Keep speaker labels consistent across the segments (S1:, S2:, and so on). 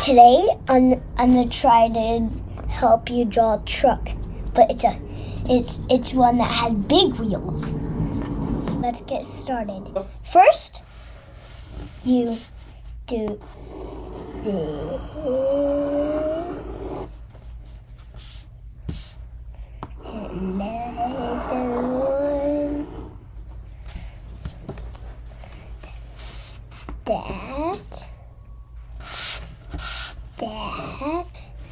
S1: Today, I'm gonna try to help you draw a truck, but it's one that has big wheels. Let's get started. First, you do this. Another one. That.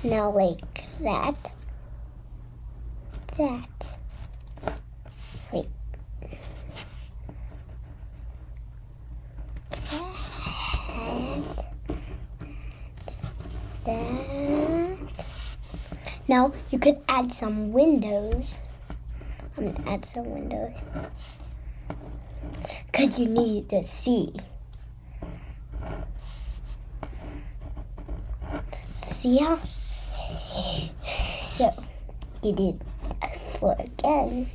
S1: Now like that. Wait. That. Now you could add some windows. I'm gonna add some windows because you need to see. See how? So you did a floor again.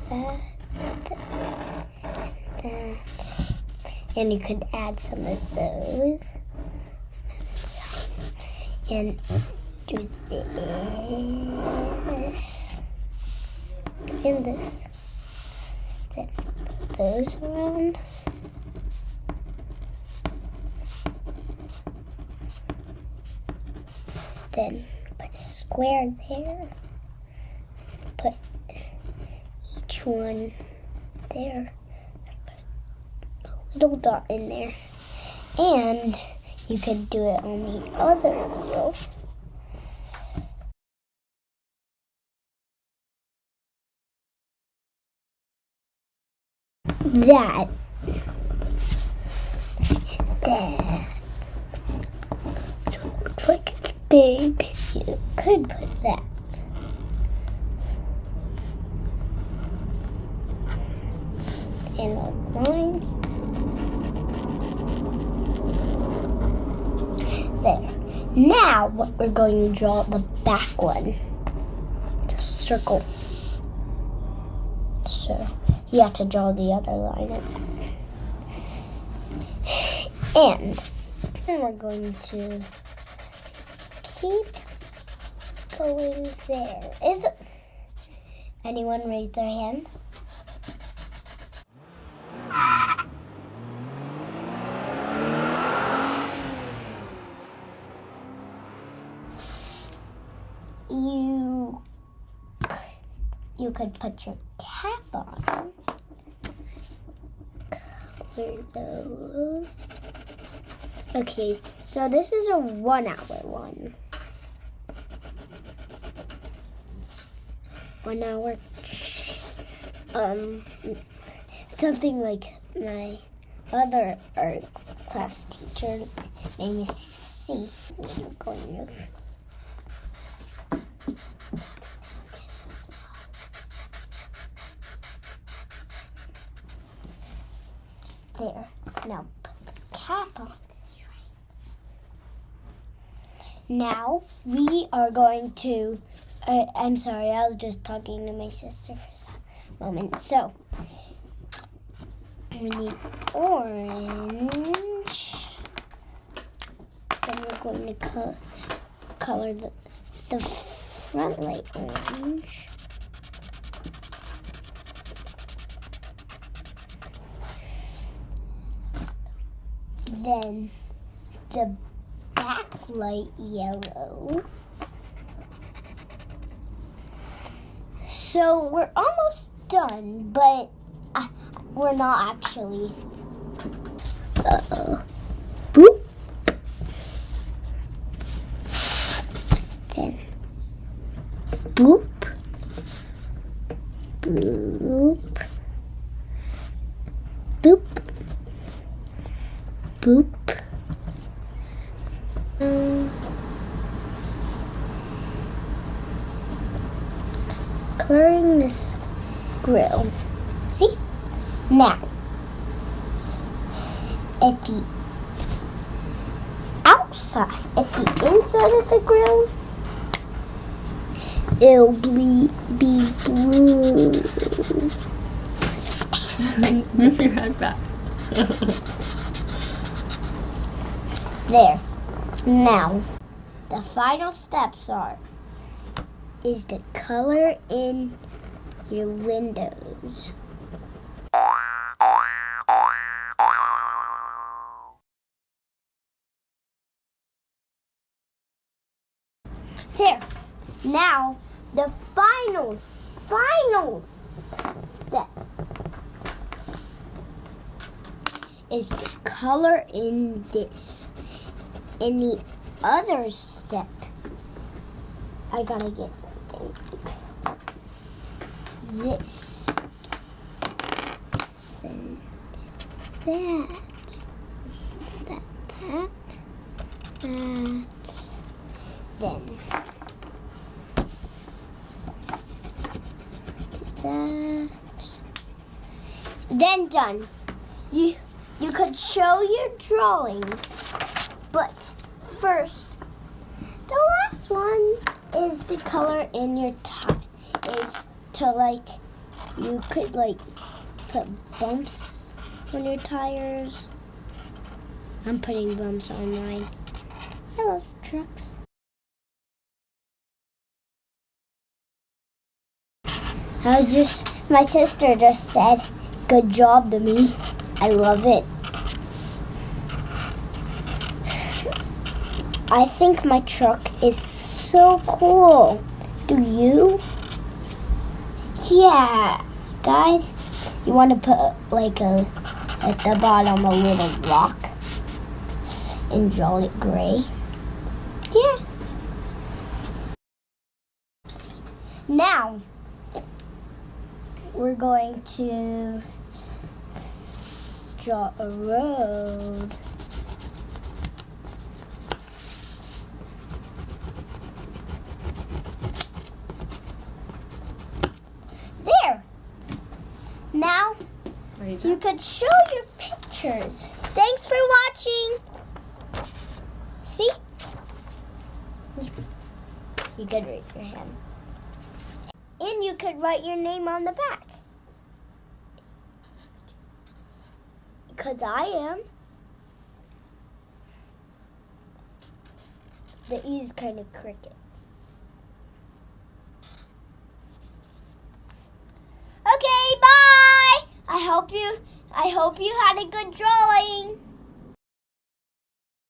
S1: That. And you could add some of those. And do this. And this. Then put those around. Then put a square there. Put each one there. Put a little dot in there. And you could do it on the other wheel. That. So it looks like it's big. You could put that. And a line. There. Now what we're going to draw the back one. It's a circle. So you have to draw the other line in it. And we're going to keep going there. Is it? Anyone raise their hand? You could put your cap on. Color those. Okay, so this is a 1 hour one. 1 hour. Something like my other art class teacher name is C. I'm going to. There. Now put the cap on this right. Now we are going to. I'm sorry, I was just talking to my sister for a moment. So we need orange. Then we're going to color the front light orange. Then the backlight yellow. So we're almost done, but we're not actually. Boop. Then boop. Boop. Boop. Boop. Coloring this grill. See? Now, at the outside, at the inside of the grill, it'll be blue.
S2: Move your head back.
S1: There. Now, the final steps is to color in your windows. There. Now, the final step is to color in this. In the other step, I gotta get something. This. Then that. Then that. Then done. You could show your drawings, but first, the last one is to color in your tie. Is to you could put bumps on your tires. I'm putting bumps on mine. I love trucks. My sister just said, "Good job" to me. I love it. I think my truck is so cool. Do you? Yeah, guys, you want to put at the bottom a little rock and draw it gray? Yeah. Now, we're going to draw a road. There. Now, you could show your pictures. Thanks for watching. See? You could raise your hand. And you could write your name on the back. Because I am. The E's kind of crooked. Okay, bye. I hope you had a good drawing.